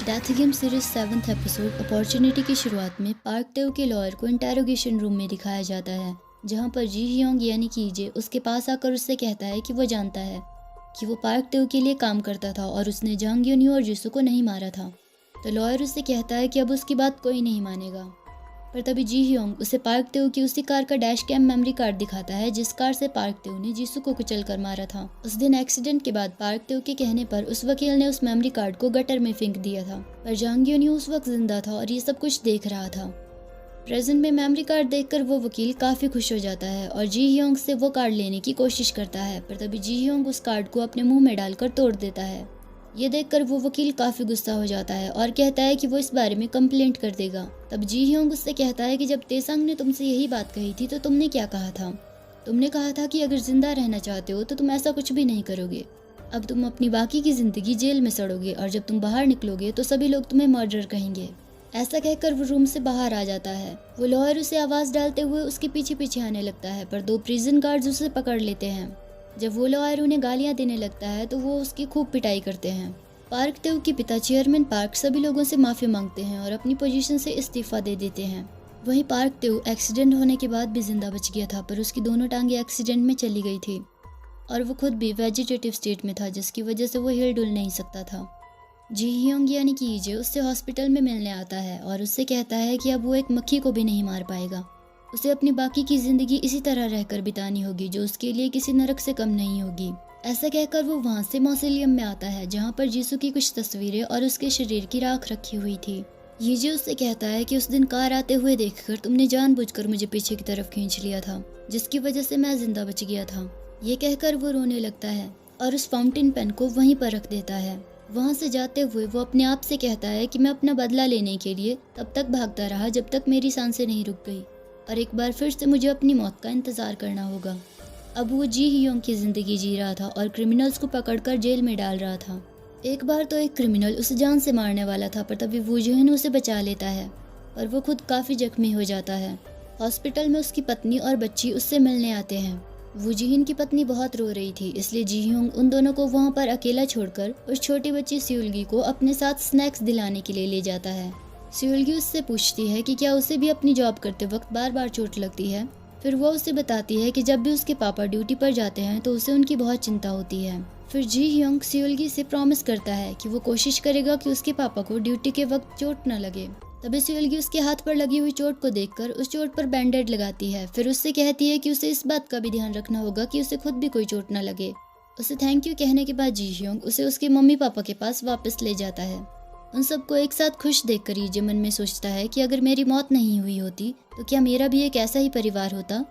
Death game series 7th episode opportunity की शुरुआत में पार्क तेव के लॉयर को इंटेरोगेशन रूम में दिखाया जाता है, जहां पर जी हियोंग यानी कि ईजे उसके पास आकर उससे कहता है कि वो जानता है कि वो पार्क तेव के लिए काम करता था और उसने जंग यून्यू और जिसू को नहीं मारा था। तो लॉयर उससे कहता है कि अब उसकी बात कोई नहीं मानेगा। पर तभी जी हियोंग उसे पार्क तेव की उसी कार का डैश कैम मेमोरी कार्ड दिखाता है जिस कार से पार्क तेव ने जीसू को कुचल कर मारा था। उस दिन एक्सीडेंट के बाद पार्क तेव के कहने पर उस वकील ने उस मेमोरी कार्ड को गटर में फेंक दिया था, पर जंग यून्यू उस वक्त जिंदा था और ये सब कुछ देख रहा था। प्रेजेंट में मेमोरी कार्ड देखकर वो वकील काफी खुश हो जाता है और जी हियोंग से वो कार्ड लेने की कोशिश करता है, पर तभी जी हियोंग उस कार्ड को अपने मुंह में डालकर तोड़ देता है। ये देखकर वो वकील काफी गुस्सा हो जाता है और कहता है कि वो इस बारे में कंप्लेंट कर देगा। तब जी हियोंग उससे कहता है कि जब तेसंग ने तुमसे यही बात कही थी तो तुमने क्या कहा था? तुमने कहा था कि अगर जिंदा रहना चाहते हो तो तुम ऐसा कुछ भी नहीं करोगे। अब तुम अपनी बाकी की जिंदगी जेल में सड़ोगे और जब तुम बाहर निकलोगे तो सभी लोग तुम्हें मर्डर कहेंगे। ऐसा कहकर वो रूम से बाहर आ जाता है। वो लॉयर उसे आवाज डालते हुए उसके पीछे पीछे आने लगता है, पर 2 प्रिजन गार्ड्स उसे पकड़ लेते हैं। जब वो लॉयर उन्हें गालियां देने लगता है तो वो उसकी खूब पिटाई करते हैं। पार्क तेव के पिता चेयरमैन पार्क सभी लोगों से माफी मांगते हैं और अपनी पोजीशन से इस्तीफा दे देते हैं। वहीं पार्क तेव एक्सीडेंट होने के बाद भी जिंदा बच गया था, पर उसकी दोनों टांगे एक्सीडेंट में चली गई थी और वो खुद भी वेजिटेटिव स्टेट में था, जिसकी वजह से वो हिल डुल नहीं सकता था। जी हियोंग यानी कि ईजे उससे हॉस्पिटल में मिलने आता है और उससे कहता है कि अब वो एक मक्खी को भी नहीं मार पाएगा। उसे अपनी बाकी की जिंदगी इसी तरह रहकर बितानी होगी जो उसके लिए किसी नरक से कम नहीं होगी। ऐसा कहकर वो वहां से मौसोलियम में आता है जहां पर जीसू की कुछ तस्वीरें और उसके शरीर की राख रखी हुई थी। ईजे उससे कहता है कि उस दिन कार आते हुए देखकर तुमने जानबूझकर मुझे पीछे की तरफ खींच लिया था, जिसकी वजह से मैं जिंदा बच गया था। ये कहकर वो रोने लगता है और उस फाउंटेन पेन को वहीं पर रख देता है। वहां से जाते हुए वो अपने आप से कहता है कि मैं अपना बदला लेने के लिए तब तक भागता रहा जब तक मेरी सांसें नहीं रुक गई और एक बार फिर से मुझे अपनी मौत का इंतजार करना होगा। अब वो जी हियोंग की जिंदगी जी रहा था और क्रिमिनल्स को पकड़कर जेल में डाल रहा था। एक बार तो एक क्रिमिनल उसे जान से मारने वाला था, पर तभी वू जिहिन उसे बचा लेता है, पर वो खुद काफी जख्मी हो जाता है। हॉस्पिटल में उसकी पत्नी और बच्ची उससे मिलने आते हैं। वू जिहिन की पत्नी बहुत रो रही थी, इसलिए जी हियोंग उन दोनों को वहां पर अकेला छोड़कर उस छोटी बच्ची सियोलगी को अपने साथ स्नैक्स दिलाने के लिए ले जाता है। सियोलगी उससे पूछती है कि क्या उसे भी अपनी जॉब करते वक्त बार बार चोट लगती है। फिर वो उसे बताती है कि जब भी उसके पापा ड्यूटी पर जाते हैं तो उसे उनकी बहुत चिंता होती है। फिर जी हियोंग सियोलगी से प्रॉमिस करता है कि वो कोशिश करेगा कि उसके पापा को ड्यूटी के वक्त चोट न लगे। तभी सियोलगी उसके हाथ पर लगी हुई चोट को देखकर उस चोट पर बैंडेड लगाती है। फिर उससे कहती है कि उसे इस बात का भी ध्यान रखना होगा कि उसे खुद भी कोई चोट न लगे। उसे थैंक यू कहने के बाद जी हियोंग उसे उसके मम्मी पापा के पास वापस ले जाता है। उन सबको एक साथ खुश देखकर ईजे मन में सोचता है कि अगर मेरी मौत नहीं हुई होती तो क्या मेरा भी एक ऐसा ही परिवार होता।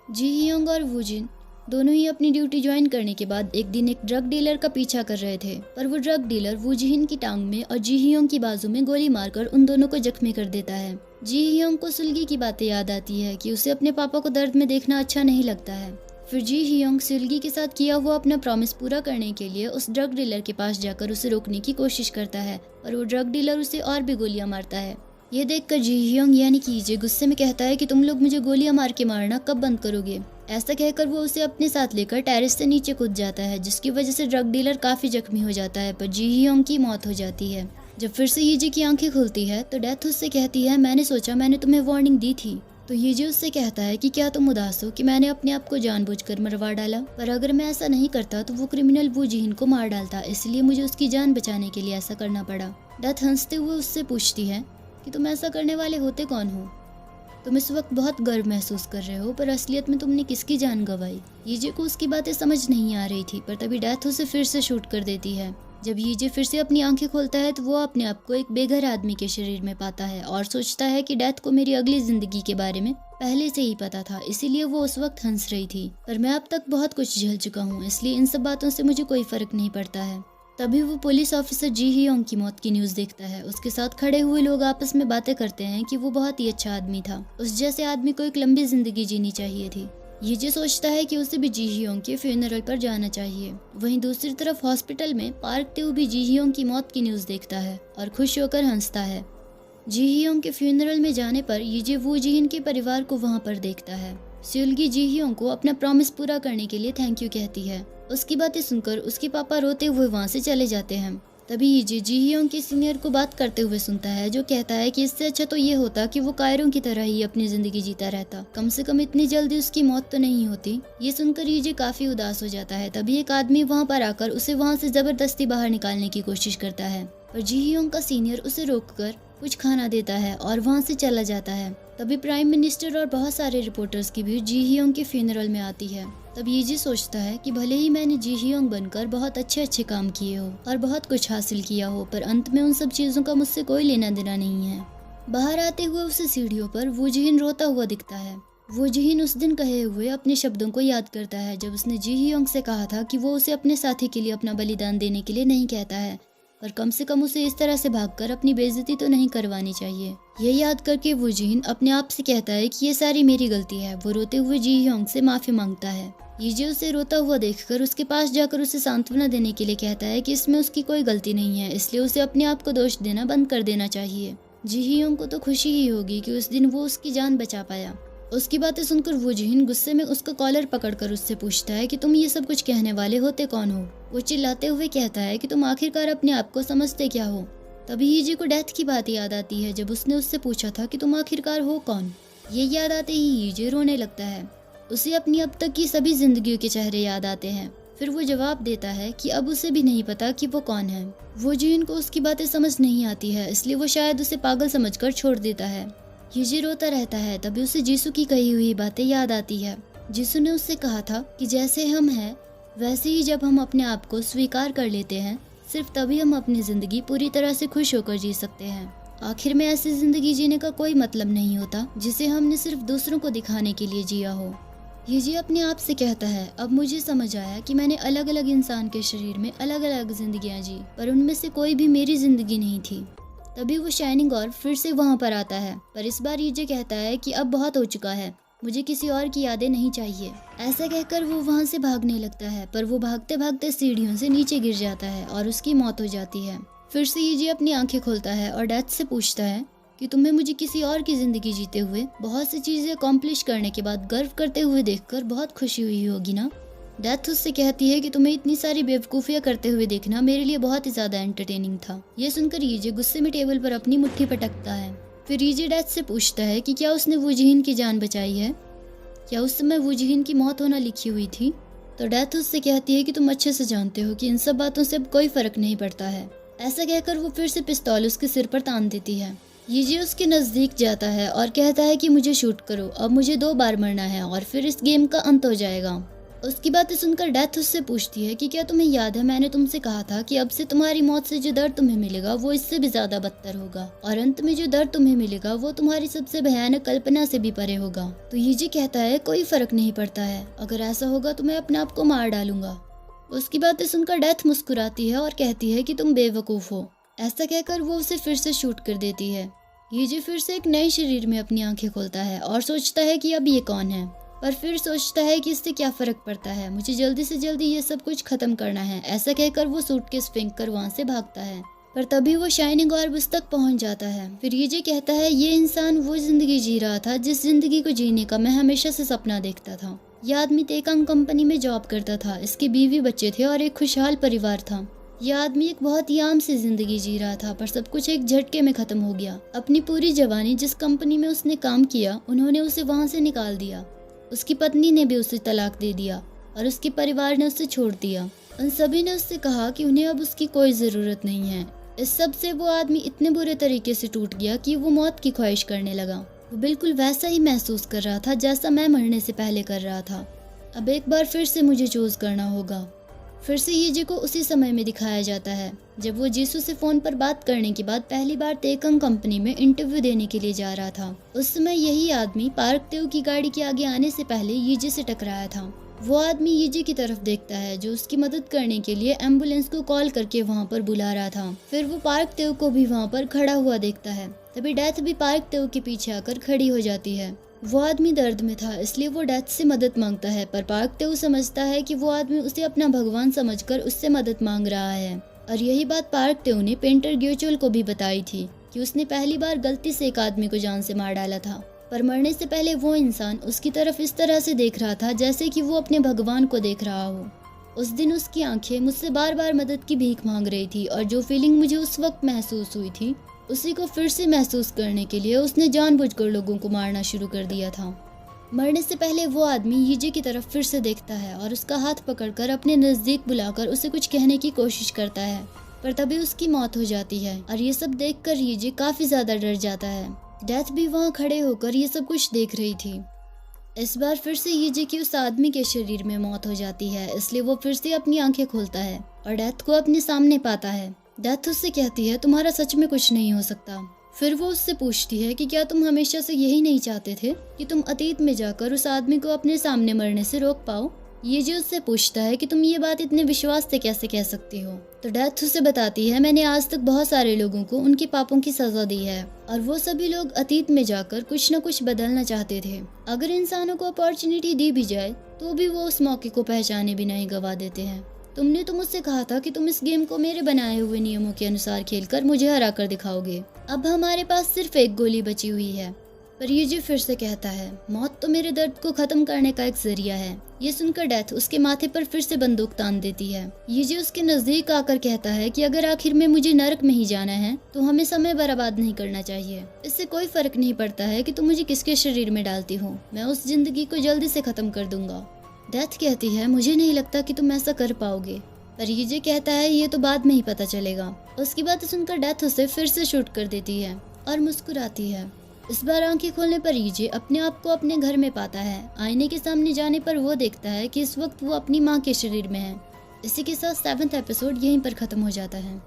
जी हियोंग और वू जिन दोनों ही अपनी ड्यूटी ज्वाइन करने के बाद एक दिन एक ड्रग डीलर का पीछा कर रहे थे, पर वो ड्रग डीलर वू जिहिन की टांग में और जी हियोंग की बाजू में गोली मारकर उन दोनों को जख्मी कर देता है। जी हियोंग को सुलगी की बातें याद आती है कि उसे अपने पापा को दर्द में देखना अच्छा नहीं लगता है। फिर जी हियोंग सुलगी के साथ किया हुआ अपना प्रॉमिस पूरा करने के लिए उस ड्रग डीलर के पास जाकर उसे रोकने की कोशिश करता है, पर वो ड्रग डीलर उसे और भी गोलियां मारता है। ये देखकर जी हियोंग यानी कि ईजे गुस्से में कहता है कि तुम लोग मुझे गोलियां मार के मारना कब बंद करोगे। ऐसा कहकर वो उसे अपने साथ लेकर टेरेस से नीचे कूद जाता है, जिसकी वजह से ड्रग डीलर काफी जख्मी हो जाता है, पर जी हियोंग की मौत हो जाती है। जब फिर से ईजे की आंखें खुलती है तो डेथ उससे कहती है मैंने सोचा मैंने तुम्हें वार्निंग दी थी। तो ईजे उससे कहता है कि क्या तुम उदास हो कि मैंने अपने आप को जानबूझकर मरवा डाला, पर अगर मैं ऐसा नहीं करता तो वो क्रिमिनल वू जिहिन को मार डालता, इसलिए मुझे उसकी जान बचाने के लिए ऐसा करना पड़ा। डेथ हंसते हुए उससे पूछती है कि तुम ऐसा करने वाले होते कौन हो? तुम इस वक्त बहुत गर्व महसूस कर रहे हो, पर असलियत में तुमने किसकी जान गंवाई। ईजे को उसकी बातें समझ नहीं आ रही थी, पर तभी डेथ उसे फिर से शूट कर देती है। जब ईजे फिर से अपनी आंखें खोलता है तो वो अपने आप को एक बेघर आदमी के शरीर में पाता है और सोचता है कि डेथ को मेरी अगली जिंदगी के बारे में पहले से ही पता था, इसीलिए वो उस वक्त हंस रही थी। पर मैं अब तक बहुत कुछ झेल चुका हूँ, इसलिए इन सब बातों से मुझे कोई फर्क नहीं पड़ता है। तभी वो पुलिस ऑफिसर जी हियोंग की मौत की न्यूज़ देखता है। उसके साथ खड़े हुए लोग आपस में बातें करते हैं कि वो बहुत ही अच्छा आदमी था, उस जैसे आदमी को एक लंबी जिंदगी जीनी चाहिए थी। ये जो सोचता है कि उसे भी जी हियोंग के फ्यूनरल पर जाना चाहिए। वहीं दूसरी तरफ हॉस्पिटल में पार्क तेव भी जी हियोंग की मौत की न्यूज़ देखता है और खुश होकर हंसता है। जी हियोंग के फ्यूनरल में जाने पर ईजे वू जिहिन के परिवार को वहां पर देखता है। सियोलगी जी हियोंग को अपना प्रॉमिस पूरा करने के लिए थैंक यू कहती है। उसकी बातें सुनकर उसके पापा रोते हुए वहां से चले जाते हैं। तभी ईजे जी हियोंग के सीनियर को बात करते हुए सुनता है, जो कहता है कि इससे अच्छा तो ये होता कि वो कायरों की तरह ही अपनी जिंदगी जीता रहता, कम से कम इतनी जल्दी उसकी मौत तो नहीं होती। ये सुनकर ईजे काफी उदास हो जाता है। तभी एक आदमी वहाँ पर आकर उसे वहाँ से जबरदस्ती बाहर निकालने की कोशिश करता है, पर जी हियोंग का सीनियर उसे रोककर कुछ खाना देता है और वहाँ से चला जाता है। तभी प्राइम मिनिस्टर और बहुत सारे रिपोर्टर्स की भीड़ जी हियोंग के फ्यूनरल में आती है। तब ईजे सोचता है कि भले ही मैंने जी हियोंग बनकर बहुत अच्छे काम किए हो और बहुत कुछ हासिल किया हो, पर अंत में उन सब चीजों का मुझसे कोई लेना देना नहीं है। बाहर आते हुए उसे सीढ़ियों पर वू जिहिन रोता हुआ दिखता है। वू जिहिन उस दिन कहे हुए अपने शब्दों को याद करता है, जब उसने जी हियोंग से कहा था कि वो उसे अपने साथी के लिए अपना बलिदान देने के लिए नहीं कहता है, पर कम से कम उसे इस तरह से भागकर अपनी बेइज्जती तो नहीं करवानी चाहिए। ये याद करके वू जिहिन अपने आप से कहता है कि ये सारी मेरी गलती है। वो रोते हुए जी हियोंग से माफी मांगता है। ईजे उसे रोता हुआ देखकर उसके पास जाकर उसे सांत्वना देने के लिए कहता है कि इसमें उसकी कोई गलती नहीं है, इसलिए उसे अपने आप को दोष देना बंद कर देना चाहिए। जी हियोंग को तो खुशी ही होगी कि उस दिन वो उसकी जान बचा पाया। उसकी बातें सुनकर वू जिहिन गुस्से में उसका कॉलर पकड़कर उससे पूछता है कि तुम ये सब कुछ कहने वाले होते कौन हो। वो चिल्लाते हुए कहता है कि तुम आखिरकार अपने आप को समझते क्या हो। तभी ईजे को डेथ की बात याद आती है, जब उसने उससे पूछा था कि तुम आखिरकार हो कौन। ये याद आते ही ईजे रोने लगता है। उसे अपनी अब तक की सभी जिंदगियों के चेहरे याद आते हैं। फिर वो जवाब देता है कि अब उसे भी नहीं पता कि वो कौन है। वो जिहिन को उसकी बातें समझ नहीं आती है, इसलिए वो शायद उसे पागल समझकर छोड़ देता है। ईजे रोता रहता है। तभी उसे जीसू की कही हुई बातें याद आती है। जीसू ने उससे कहा था कि जैसे हम हैं वैसे ही जब हम अपने आप को स्वीकार कर लेते हैं, सिर्फ तभी हम अपनी जिंदगी पूरी तरह से खुश होकर जी सकते हैं। आखिर में ऐसी जिंदगी जीने का कोई मतलब नहीं होता जिसे हमने सिर्फ दूसरों को दिखाने के लिए जिया हो। ईजे अपने आप से कहता है, अब मुझे समझ आया कि मैंने अलग अलग इंसान के शरीर में अलग अलग जिंदगियां जी, पर उनमें से कोई भी मेरी जिंदगी नहीं थी। तभी वो शाइनिंग ऑर्ब फिर से वहां पर आता है, पर इस बार ईजे कहता है कि अब बहुत हो चुका है, मुझे किसी और की यादें नहीं चाहिए। ऐसा कहकर वो वहां से भागने लगता है, पर वो भागते भागते सीढ़ियों से नीचे गिर जाता है और उसकी मौत हो जाती है। फिर से ईजे अपनी आंखें खोलता है और डेथ से पूछता है कि तुम्हें मुझे किसी और की जिंदगी जीते हुए बहुत सी चीजें अकॉम्प्लिश करने के बाद गर्व करते हुए देखकर बहुत खुशी हुई होगी ना। डेथ उससे कहती है कि तुम्हें इतनी सारी बेवकूफियां करते हुए देखना मेरे लिए बहुत ही ज्यादा एंटरटेनिंग था। ये सुनकर ईजे गुस्से में टेबल पर अपनी मुट्ठी पटकता है। फिर ईजे डेथ से पूछता है कि क्या उसने वू जिहिन की जान बचाई है, क्या उस समय वू जिहिन की मौत होना लिखी हुई थी। तो डेथ उससे कहती है कि तुम अच्छे से जानते हो कि इन सब बातों से अब कोई फर्क नहीं पड़ता है। ऐसा कहकर वो फिर से पिस्तौल उसके सिर पर तान देती है। ईजे उसके नजदीक जाता है और कहता है कि मुझे शूट करो, अब मुझे 2 बार मरना है और फिर इस गेम का अंत हो जाएगा। उसकी बातें सुनकर डेथ उससे पूछती है कि क्या तुम्हें याद है मैंने तुमसे कहा था कि अब से तुम्हारी मौत से जो दर्द तुम्हें मिलेगा वो इससे भी ज्यादा बदतर होगा, और अंत में जो दर्द तुम्हें मिलेगा वो तुम्हारी सबसे भयानक कल्पना से भी परे होगा। तो ईजे कहता है कोई फर्क नहीं पड़ता है, अगर ऐसा होगा तो मैं अपने आप को मार डालूंगा। उसकी बातें सुनकर डेथ मुस्कुराती है और कहती है कि तुम बेवकूफ हो। ऐसा कहकर वो उसे फिर से शूट कर देती है। ईजे फिर से एक नए शरीर में अपनी आंखें खोलता है और सोचता है कि अब ये कौन है, पर फिर सोचता है कि इससे क्या फर्क पड़ता है, मुझे जल्दी से जल्दी ये सब कुछ खत्म करना है। ऐसा कहकर वो सूटकेस फेंक कर वहाँ से भागता है, पर तभी वो शाइनिंग ऑर्ब उस तक पहुँच जाता है। फिर ईजे कहता है ये इंसान वो जिंदगी जी रहा था जिस जिंदगी को जीने का मैं हमेशा से सपना देखता था। यह आदमी तेकांग कंपनी में जॉब करता था, इसके बीवी बच्चे थे और एक खुशहाल परिवार था। यह आदमी एक बहुत ही आम सी जिंदगी जी रहा था, पर सब कुछ एक झटके में खत्म हो गया। अपनी पूरी जवानी जिस कंपनी में उसने काम किया उन्होंने उसे वहाँ से निकाल दिया। उसकी पत्नी ने भी उसे तलाक दे दिया और उसके परिवार ने उसे छोड़ दिया। उन सभी ने उससे कहा कि उन्हें अब उसकी कोई जरूरत नहीं है। इस सब से वो आदमी इतने बुरे तरीके से टूट गया कि वो मौत की ख्वाहिश करने लगा। वो बिल्कुल वैसा ही महसूस कर रहा था जैसा मैं मरने से पहले कर रहा था। अब एक बार फिर से मुझे चूज करना होगा। फिर से ईजे को उसी समय में दिखाया जाता है जब वो जीसू से फोन पर बात करने के बाद पहली बार तेकंग कंपनी में इंटरव्यू देने के लिए जा रहा था। उस समय यही आदमी पार्क तेऊ की गाड़ी के आगे आने से पहले ईजे से टकराया था। वो आदमी ईजे की तरफ देखता है जो उसकी मदद करने के लिए एम्बुलेंस को कॉल करके वहाँ पर बुला रहा था। फिर वो पार्क तेऊ को भी वहाँ पर खड़ा हुआ देखता है। तभी डेथ भी पार्क तेऊ के पीछे आकर खड़ी हो जाती है। वो आदमी दर्द में था इसलिए वो डेथ से मदद मांगता है, पर पार्क तेऊ समझता है कि वो आदमी उसे अपना भगवान समझकर उससे मदद मांग रहा है। और यही बात पार्क तेऊ ने पेंटर ग्योचोल को भी बताई थी कि उसने पहली बार गलती से एक आदमी को जान से मार डाला था, पर मरने से पहले वो इंसान उसकी तरफ इस तरह से देख रहा था जैसे कि वो अपने भगवान को देख रहा हो। उस दिन उसकी आंखें मुझसे बार बार मदद की भीख मांग रही थी और जो फीलिंग मुझे उस वक्त महसूस हुई थी उसी को फिर से महसूस करने के लिए उसने जानबूझकर लोगों को मारना शुरू कर दिया था। मरने से पहले वो आदमी यीजे की तरफ फिर से देखता है और उसका हाथ पकड़कर अपने नजदीक बुलाकर उसे कुछ कहने की कोशिश करता है, पर तभी उसकी मौत हो जाती है और ये सब देखकर यीजे काफी ज्यादा डर जाता है। डेथ भी वहाँ खड़े होकर ये सब कुछ देख रही थी। इस बार फिर से यीजे की उस आदमी के शरीर में मौत हो जाती है, इसलिए वो फिर से अपनी आंखें खोलता है और डेथ को अपने सामने पाता है। डेथ उससे कहती है तुम्हारा सच में कुछ नहीं हो सकता। फिर वो उससे पूछती है कि क्या तुम हमेशा से यही नहीं चाहते थे कि तुम अतीत में जाकर उस आदमी को अपने सामने मरने से रोक पाओ। यीजे उससे पूछता है कि तुम ये बात इतने विश्वास से कैसे कह सकती हो। तो डेथ उसे बताती है मैंने आज तक बहुत सारे लोगों को उनके पापों की सजा दी है और वो सभी लोग अतीत में जाकर कुछ न कुछ बदलना चाहते थे। अगर इंसानों को अपॉर्चुनिटी दी भी जाए तो भी वो उस मौके को पहचाने बिना ही गवा देते हैं। तुमने तो मुझसे कहा था कि तुम इस गेम को मेरे बनाए हुए नियमों के अनुसार खेलकर मुझे हरा कर दिखाओगे। अब हमारे पास सिर्फ एक गोली बची हुई है। पर यीजे फिर से कहता है मौत तो मेरे दर्द को खत्म करने का एक जरिया है। ये सुनकर डेथ उसके माथे पर फिर से बंदूक तान देती है। यीजे उसके नजदीक आकर कहता है कि अगर आखिर में मुझे नरक में ही जाना है तो हमें समय बर्बाद नहीं करना चाहिए। इससे कोई फर्क नहीं पड़ता है कि तुम मुझे किसके शरीर में डालती हो, मैं उस जिंदगी को जल्दी से खत्म कर दूंगा। डेथ कहती है मुझे नहीं लगता कि तुम ऐसा कर पाओगे। पर यीजे कहता है ये तो बाद में ही पता चलेगा। उसकी बात सुनकर डेथ उसे फिर से शूट कर देती है और मुस्कुराती है। इस बार आंखें खोलने पर यीजे अपने आप को अपने घर में पाता है। आईने के सामने जाने पर वो देखता है कि इस वक्त वो अपनी माँ के शरीर में है। इसी के साथ 7वां एपिसोड यहीं पर खत्म हो जाता है।